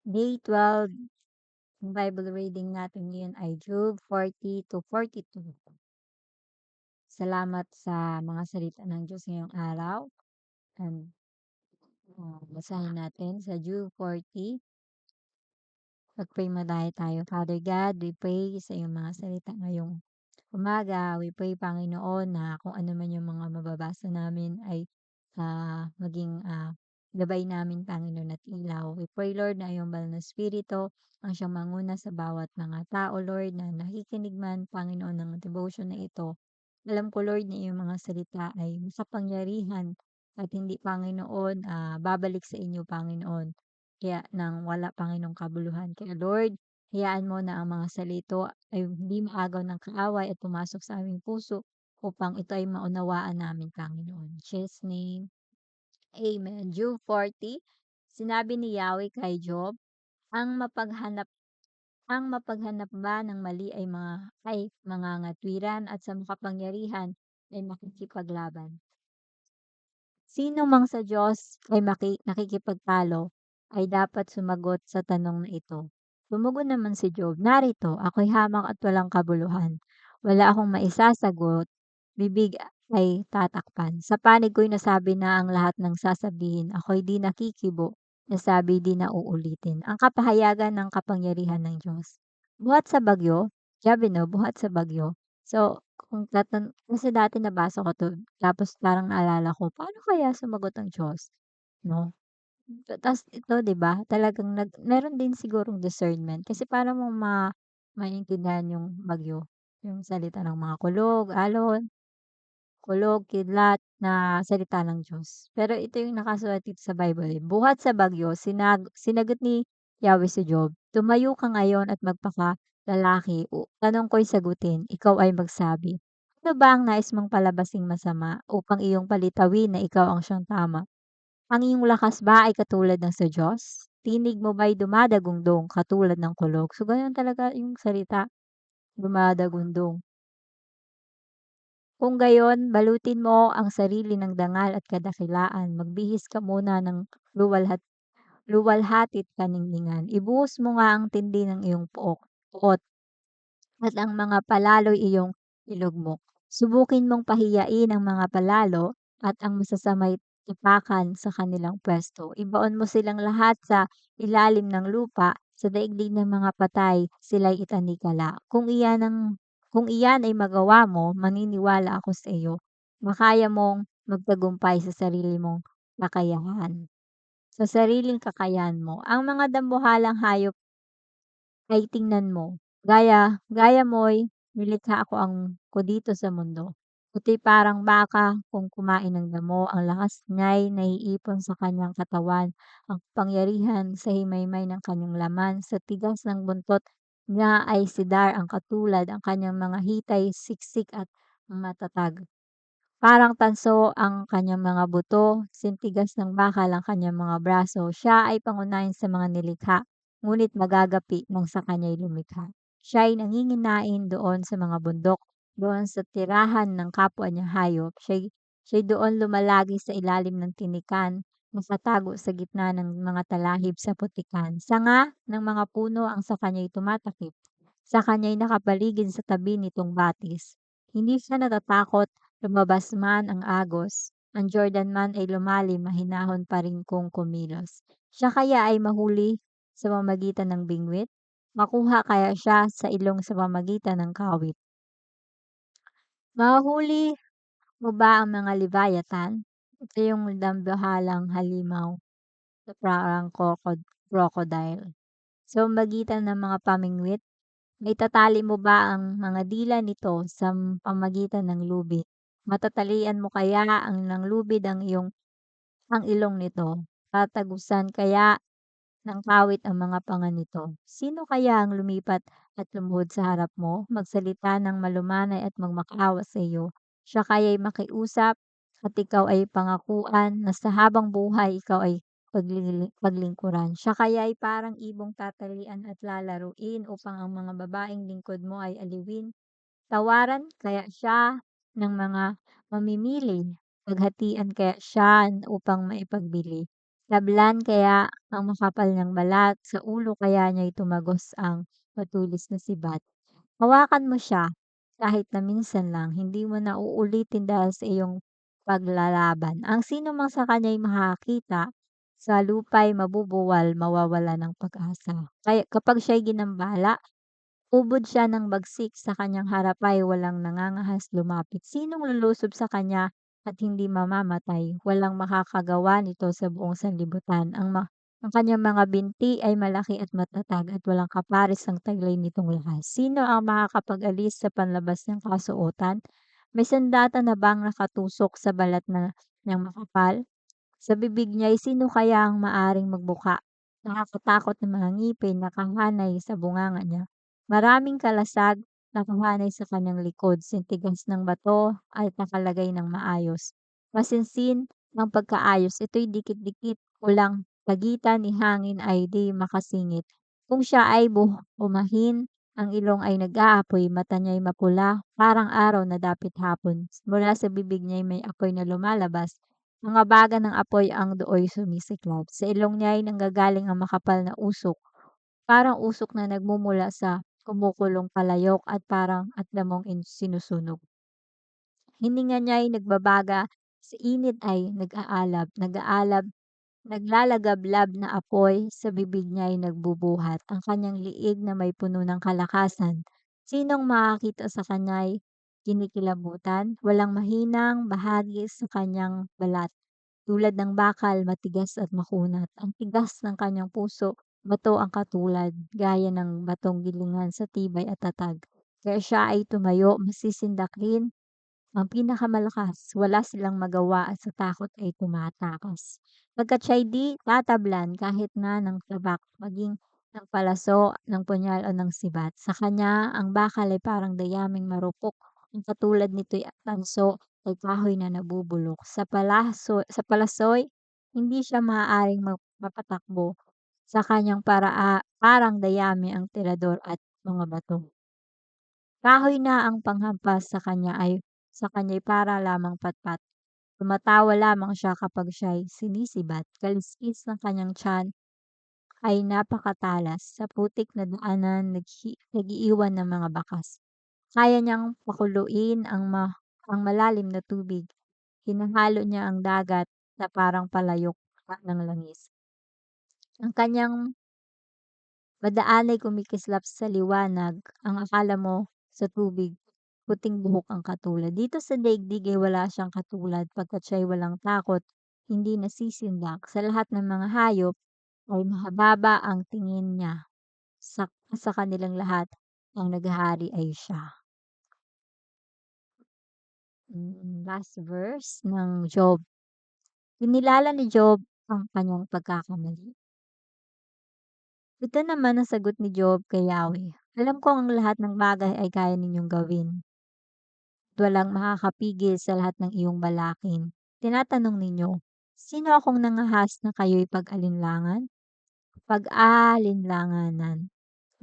Day 12, ang Bible reading natin ngayon ay Job 40 to 42. Salamat sa mga salita ng Diyos ngayong araw. And basahin natin sa Job 40. Pag-pray muna tayo. Father God, we pray sa iyong mga salita ngayong umaga. We pray, Panginoon, na kung ano man yung mga mababasa namin ay maging gabay namin, Panginoon, at ilaw. We pray, Lord, na iyong banal na Espiritu ang siyang manguna sa bawat mga tao, Lord, na nakikinig man, Panginoon, ng devotion na ito. Alam ko, Lord, na iyong mga salita ay makapangyarihan at hindi, Panginoon, babalik sa inyo, Panginoon. Kaya nang wala, Panginoong kabuluhan. Kaya, Lord, hayaan mo na ang mga salito ay hindi maagaw ng kaaway at pumasok sa aming puso upang ito ay maunawaan namin, Panginoon. In Jesus' name, Amen. Job 40, sinabi ni Yahweh kay Job, ang mapaghanap ba ng mali ay mangangatwiran at sa makapangyarihan ay makikipaglaban. Sino mang sa Diyos ay nakikipagtalo ay dapat sumagot sa tanong na ito. Tumugon naman si Job, narito, ako'y hamak at walang kabuluhan. Wala akong maisasagot, bibig ay tatakpan. Sa panig ko'y nasabi na ang lahat ng sasabihin, ako'y di nakikibo, nasabi di na uulitin. Ang kapahayagan ng kapangyarihan ng Diyos. Buhat sa bagyo, sabi no, buhat sa bagyo. So, kasi dati nabasa ko 'to, tapos parang naalala ko, paano kaya sumagot ang Diyos, 'no? Ta's ito 'di ba, talagang meron din sigurong discernment kasi para mong maintindihan yung bagyo, yung salita ng mga kulog, alon, kulog, kidlat na salita ng Diyos. Pero ito yung nakasulat dito sa Bible, eh, buhat sa bagyo sinagot ni Yahweh si Job, "Tumayo ka ngayon at magpakalalaki, tanong ko'y sagutin, ikaw ay magsabi. Ano ba ang nais mong palabasing masama upang iyong palitawin na ikaw ang siyang tama? Ang iyong lakas ba ay katulad ng sa Diyos? Tinig mo ba'y dumadagundong katulad ng kulog?" So, gano'n talaga yung salita, dumadagundong. Kung gayon, balutin mo ang sarili ng dangal at kadakilaan. Magbihis ka muna ng luwalhatit kaningningan. Ibuhos mo nga ang tindi ng iyong puot at ang mga palalo'y iyong ilugmok. Subukin mong pahiyain ang mga palalo at ang masasamay tapakan sa kanilang pwesto. Ibaon mo silang lahat sa ilalim ng lupa, sa daigdig ng mga patay, sila'y itanikala. Kung iyan ay magawa mo, maniniwala ako sa iyo. Makaya mong magtagumpay sa sarili mong kakayahan. Sa sariling kakayahan mo. Ang mga dambuhalang hayop ay tingnan mo, gaya mo'y nilikha ko dito sa mundo. Puti parang baka kung kumain ng damo, ang lakas niya'y naiipon sa kanyang katawan, ang kapangyarihan sa himaymay ng kanyang laman, sa tigas ng buntot niya ay sidar ang katulad, ang kanyang mga hitay siksik at matatag. Parang tanso ang kanyang mga buto, sintigas ng bakal ang kanyang mga braso. Siya ay pangunahin sa mga nilikha, ngunit magagapi nang sa kanya'y lumikha. Siya ay nanginginain doon sa mga bundok, doon sa tirahan ng kapwa niyang hayop. Siya'y doon lumalagi sa ilalim ng tinikan, nakatago sa gitna ng mga talahib sa putikan. Sanga ng mga puno ang sa kanya'y tumatakip. Sa kanya'y nakapaligid sa tabi nitong batis. Hindi siya natatakot. Lumabas man ang agos, ang Jordan man ay lumalim, mahinahon pa rin kung kumilos. Siya kaya ay mahuli sa pamamagitan ng bingwit? Makuha kaya siya sa ilong sa pamamagitan ng kawit? Mahuli mo ba ang mga Leviathan? Ito yung dambuhalang halimaw na parang crocodile. Sa pamamagitan ng mga pamingwit, maitatali mo ba ang mga dila nito sa pamamagitan ng lubid? Matatalian mo kaya ng lubid ang ilong nito? Tatagusan kaya ng kawit ang mga panga nito? Sino kaya ang lumipat at lumuhod sa harap mo, magsalita ng malumanay at magmakaawa sa iyo? Siya kaya'y makiusap at ikaw ay pangakuan na sa habang buhay ikaw ay paglingkuran. Siya kaya'y parang ibong tatalian at lalaruin upang ang mga babaeng lingkod mo ay aliwin. Tawaran kaya siya ng mga mamimili, paghatian kaya siya upang maipagbili. Tablan kaya ang makapal niyang balat, sa ulo kaya niya'y tumagos ang matulis na sibat. Hawakan mo siya, kahit na minsan lang, hindi mo na uulitin dahil sa iyong paglalaban. Ang sino mang sa kanya'y makakita, sa lupa'y mabubuwal, mawawala ng pag-asa. Kaya kapag siya'y ginambala, ubod siya ng bagsik, sa kanyang harap ay walang nangangahas lumapit. Sinong lulusob sa kanya at hindi mamamatay? Walang makakagawa nito sa buong sanlibutan. Ang kanyang mga binti ay malaki at matatag at walang kapares ang taglay nitong lahas. Sino ang makakapag-alis sa panlabas ng kasuotan? May sandata na bang nakatusok sa balat na niyang makapal? Sa bibig niya'y sino kaya ang maaring magbuka? Nakakatakot na mga ngipin nakahanay sa bunganga niya. Maraming kalasag nakahanay sa kanyang likod. Sintigas ng bato ay nakalagay ng maayos. Masinsin ang pagkaayos. Ito'y dikit-dikit. Kulang pagitan ni hangin ay di makasingit. Kung siya ay bumahin, ang ilong ay nag-aapoy, mata niya'y mapula, parang araw na dapit hapon. Mula sa bibig niya'y may apoy na lumalabas. Mga baga ng apoy ang dooy sumisiklab. Sa ilong niya ay nanggagaling ang makapal na usok, parang usok na nagmumula sa kumukulong palayok at parang atlamong sinusunog. Hininga niya ay nagbabaga, sa init ay nag-aalab, naglalagablab na apoy, sa bibig niya ay nagbubuhat. Ang kanyang liig na may puno ng kalakasan. Sinong makakita sa kanya ay kinikilabutan? Walang mahinang bahagi sa kanyang balat. Tulad ng bakal, matigas at makunat. Ang tigas ng kanyang puso, bato ang katulad, gaya ng batong gilingan sa tibay at tatag. Kaya siya ay tumayo, masisindak rin ang pinakamalakas, wala silang magawa at sa takot ay tumatakas. Pagkat siya'y di tatablan kahit na ng tabak, maging ng palaso, ng punyal o ng sibat. Sa kanya, ang bakal ay parang dayaming marupok. Ang katulad nito'y tanso ay kahoy na nabubulok. Sa palasoy, hindi siya maaaring mapatakbo. Sa kanyang parang dayami ang tirador at mga bato. Kahoy na ang panghampas sa kanya'y para lamang patpat. Tumatawa lamang siya kapag siya'y sinisibat. Kaliskis ng kanyang tiyan ay napakatalas. Sa putik na daanan nag-iiwan ng mga bakas. Kaya niyang pakuluin ang malalim na tubig. Hinahalo niya ang dagat na parang palayok ng langis. Ang kanyang madaan ay kumikislap sa liwanag. Ang akala mo sa tubig, puting buhok ang katulad. Dito sa daigdig ay wala siyang katulad pagkat siya'y walang takot, hindi nasisindak. Sa lahat ng mga hayop ay mahababa ang tingin niya. Sa kanilang lahat, ang naghahari ay siya. Last verse ng Job. Kinilala ni Job ang kanyang pagkakamali. Ito naman ang sagot ni Job kay Yahweh. Alam kong ang lahat ng bagay ay kaya ninyong gawin. Walang makakapigil sa lahat ng iyong balakid. Tinatanong ninyo, sino akong nangahas na kayo'y pag-aalinlanganan,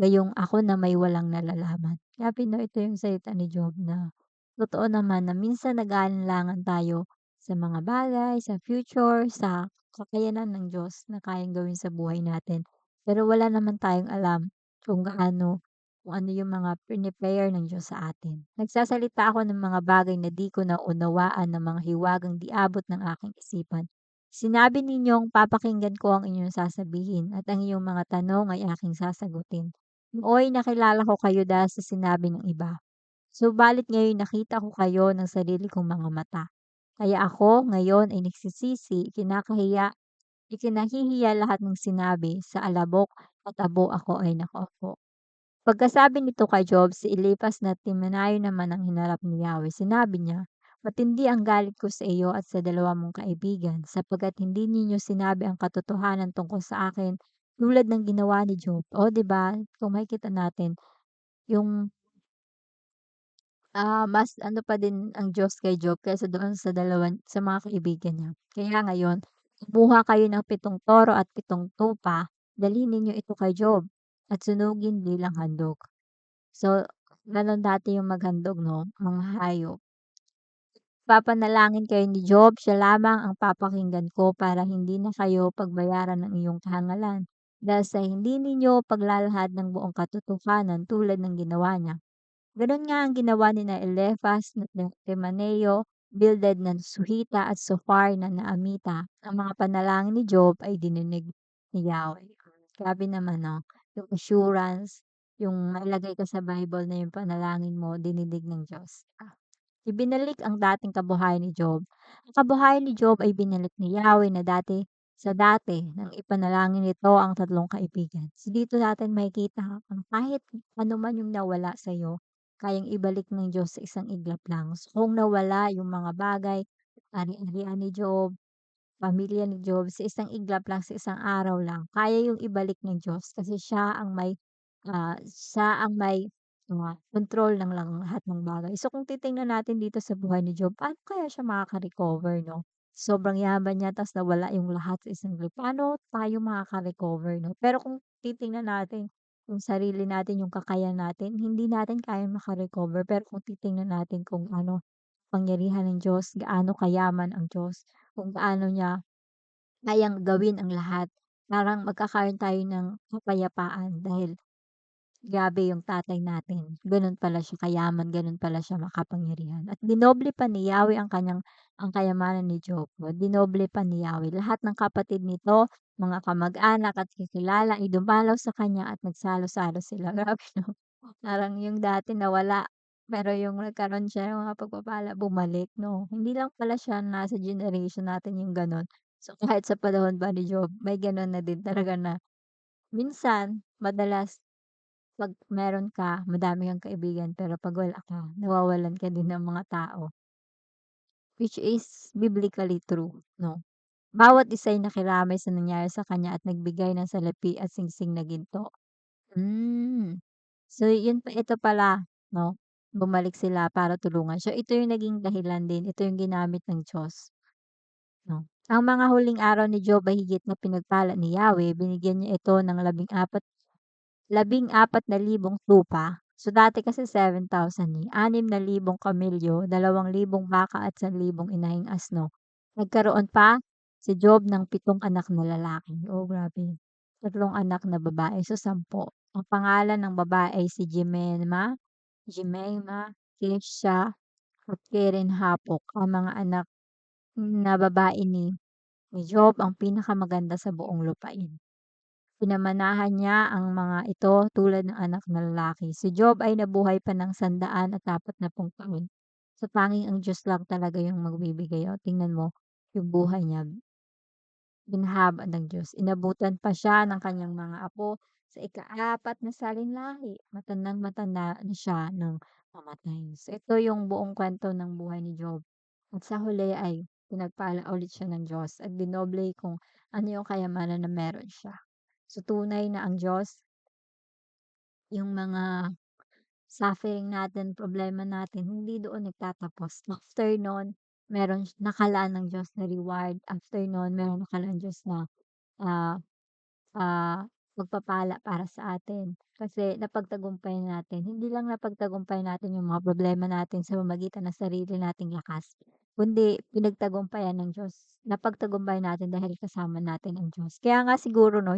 gayong ako na may walang nalalaman. Grabe 'no, ito yung salita ni Job na totoo naman na minsan nag-aalinlangan tayo sa mga bagay, sa future, sa kakayanan ng Diyos na kayang gawin sa buhay natin. Pero wala naman tayong alam kung ano yung mga prepare ng Diyos sa atin. Nagsasalita ako ng mga bagay na di ko naunawaan, ng mga hiwagang di abot ng aking isipan. Sinabi ninyong papakinggan ko ang inyong sasabihin at ang iyong mga tanong ay aking sasagutin. Nooy nakilala ko kayo dahil sa sinabi ng iba. Subalit ngayon nakita ko kayo ng sarili kong mga mata. Kaya ako ngayon ay nagsisisi, ikinahihiya lahat ng sinabi, sa alabok at abo ako ay nakaupo. Pagkasabi nito kay Job, si Eliphaz na Timenayo naman ang hinarap ni Yahweh. Sinabi niya, matindi ang galit ko sa iyo at sa dalawa mong kaibigan, sapagkat hindi ninyo sinabi ang katotohanan tungkol sa akin tulad ng ginawa ni Job. O, di ba? Kung makikita natin, yung mas ano pa din ang Diyos kay Job kaysa doon sa mga kaibigan niya. Kaya ngayon, kumuha kayo ng 7 toro at 7 tupa, dalhin ninyo ito kay Job at sunugin bilang handog. So, gano'n dati yung maghandog 'no, mga hayop. Ipapanalangin kayo ni Job, siya lamang ang papakinggan ko para hindi na kayo pagbayaran ng iyong kahangalan. Dahil sa hindi ninyo paglalahad ng buong katotohanan tulad ng ginawa niya. Gano'n nga ang ginawa nina Eliphaz na Temaneo, Bildad na Suhita at Zophar na Naamita. Ang mga panalangin ni Job ay dininig ni Yahweh. Grabe naman 'no, yung assurance, yung mailagay ko sa Bible na yung panalangin mo dinidig ng Diyos. Ibinalik ang dating kabuhayan ni Job. Ang kabuhayan ni Job ay binalik ni Yahweh na dati nang ipanalangin nito ang tatlong kaibigan. So dito natin makikita kung kahit ano man yung nawala sa'yo, kayang ibalik ng Diyos sa isang iglap lang. So kung nawala yung mga bagay, ari-arian ni Job, pamilya ni Job, sa isang iglap lang, sa isang araw lang, kaya yung ibalik ng Diyos kasi siya ang may kontrol ng lahat ng bagay. So kung titingnan natin dito sa buhay ni Job, paano kaya siya makaka-recover 'no? Sobrang yaman niya ta's nawala yung lahat sa isang click. Paano tayo makaka-recover 'no? Pero kung titingnan natin yung sarili natin, yung kakayahan natin, hindi natin kayang maka-recover. Pero kung titingnan natin kung ano pangyarihan ng Diyos, gaano kayaman ang Diyos, kung gaano niya kayang gawin ang lahat, parang magkakaroon tayo ng kapayapaan dahil grabe yung tatay natin, gano'n pala siya kayaman, gano'n pala siya makapangyarihan at dinoble pa ni Yahweh ang kayamanan ni Job, dinoble pa ni Yahweh. Lahat ng kapatid nito, mga kamag-anak at kakilala ay dumalaw sa kanya at nagsalo-salo sila. Grabe 'no, parang yung dati nawala, pero yung nagkaroon siya ng mga pagpapala bumalik 'no. Hindi lang pala siya nasa generation natin yung gano'n. So, kahit sa panahon pa ni Job may gano'n na din talaga na minsan, madalas 'pag meron ka, madami kang kaibigan, pero 'pag wala ka, nawawalan ka din ng mga tao, which is biblically true, 'no? Bawat isa'y nakiramay sa nangyari sa kanya at nagbigay ng salapi at singsing na ginto. Hmm. So yun pa ito pala, 'no, bumalik sila para tulungan siya. Ito yung naging dahilan din, ito yung ginamit ng Diyos, 'no? Ang mga huling araw ni Job ay higit na pinagpala ni Yahweh, binigyan niya ito ng 14,000 tupa. So, dati kasi 7,000 eh, 6,000 kamelyo, 2,000 baka at 1,000 inahing asno. Nagkaroon pa si Job ng 7 anak na lalaki. Oh, grabe. 3 anak na babae, so 10. Ang pangalan ng babae ay si Jemima, Kesha, at Keren Hapok. Ang mga anak na babae ni Job ang pinakamaganda sa buong lupain. Pinamanahan niya ang mga ito tulad ng anak na lalaki. Si Job ay nabuhay pa ng 140 taon. So, tanging ang Diyos lang talaga yung magbibigay. O, tingnan mo yung buhay niya, binahaba ng Diyos. Inabutan pa siya ng kanyang mga apo sa ika-4 na salinlahi. Matandang-matanda na siya nang mamatay. So, ito yung buong kwento ng buhay ni Job. At sa huli ay pinagpala ulit siya ng Diyos at dinoble kung ano yung kayamanan na meron siya. So, tunay na ang Diyos, yung mga suffering natin, problema natin, hindi doon nagtatapos. After nun, nakalaan ng Diyos na reward. After nun, meron nakalaan Diyos na ah, ah, pagpapala para sa atin. Kasi napagtagumpayan natin. Hindi lang napagtagumpayan natin yung mga problema natin sa pamamagitan ng sarili nating lakas, kundi pinagtagumpayan ng Diyos. Napagtagumpayan natin dahil kasama natin ang Diyos. Kaya nga siguro 'no,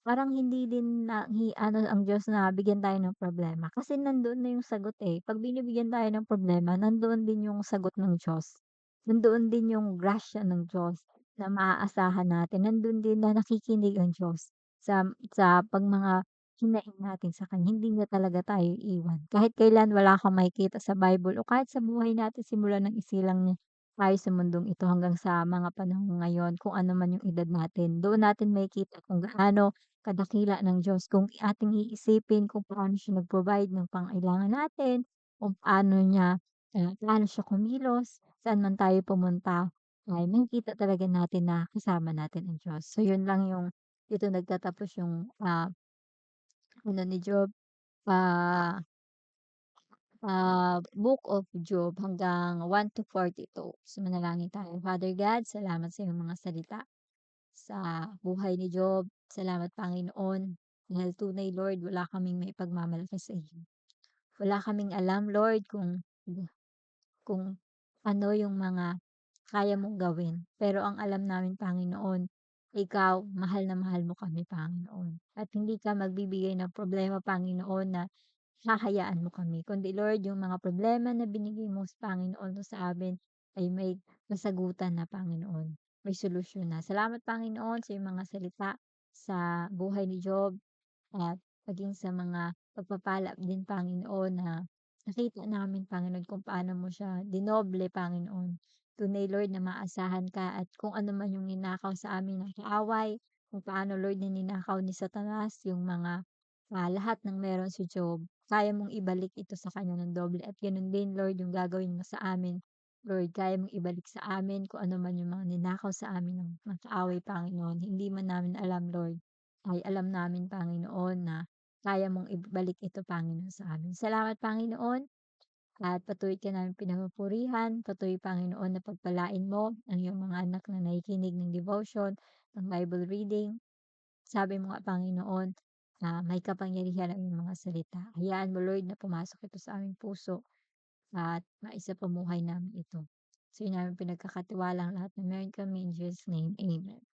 parang hindi din ano ang Diyos na bigyan tayo ng problema kasi nandoon na yung sagot, eh. 'Pag binibigyan tayo ng problema, nandoon din yung sagot ng Diyos. Nandoon din yung grasya ng Diyos na maaasahan natin. Nandun din na nakikinig ang Diyos sa mga hinaing natin sa kanya. Hindi niya talaga tayo iiwan. Kahit kailan wala kang makikita sa Bible o kahit sa buhay natin simula ng isilang niya tayo sa mundong ito hanggang sa mga panahon ngayon, kung ano man yung edad natin. Doon natin makikita kung gaano kadakila ng Diyos, kung ating iisipin kung paano siya nag-provide ng pangailangan natin, kung paano siya kumilos, saan man tayo pumunta, ay makikita talaga natin na kasama natin ang Diyos. So yun lang yung dito nagtatapos yung ano ni Job, ah, Book of Job hanggang 1 to 42. So manalangin tayo. Father God, salamat sa iyong mga salita sa buhay ni Job. Salamat Panginoon dahil tunay Lord, wala kaming maipagmamalaki sa iyo. Wala kaming alam Lord kung ano yung mga kaya mong gawin. Pero ang alam namin, Panginoon, ikaw mahal na mahal mo kami, Panginoon. At hindi ka magbibigay ng problema, Panginoon, na hahayaan mo kami. Kundi Lord, yung mga problema na binigay mo sa Panginoon sa amin ay may kasagutan na, Panginoon. May solusyon na. Salamat, Panginoon, sa iyong mga salita sa buhay ni Job at maging sa mga pagpapala din, Panginoon, na nakita namin, Panginoon, kung paano mo siya dinoble, Panginoon. Tunay, Lord, na maasahan ka at kung ano man yung ninakaw sa amin ng kaaway, kung paano, Lord, na ninakaw ni Satanas yung mga lahat ng meron si Job, kaya mong ibalik ito sa kanya ng doble at gano'n din, Lord, yung gagawin mo sa amin. Lord, kaya mong ibalik sa amin kung ano man yung mga ninakaw sa amin ng kaaway, Panginoon. Hindi man namin alam, Lord, ay alam namin, Panginoon, na kaya mong ibalik ito, Panginoon, sa amin. Salamat, Panginoon, at patuloy ka namin pinagpupurihan. Patuloy, Panginoon, na pagpalain mo ang iyong mga anak na nakikinig ng devotion, ng Bible reading. Sabi mo nga, Panginoon, na may kapangyarihan ang iyong mga salita. Hayaan mo, Lord, na pumasok ito sa aming puso at maisapamuhay namin ito. Sa iyo namin pinagkakatiwala ang lahat na meron kami in Jesus' name. Amen.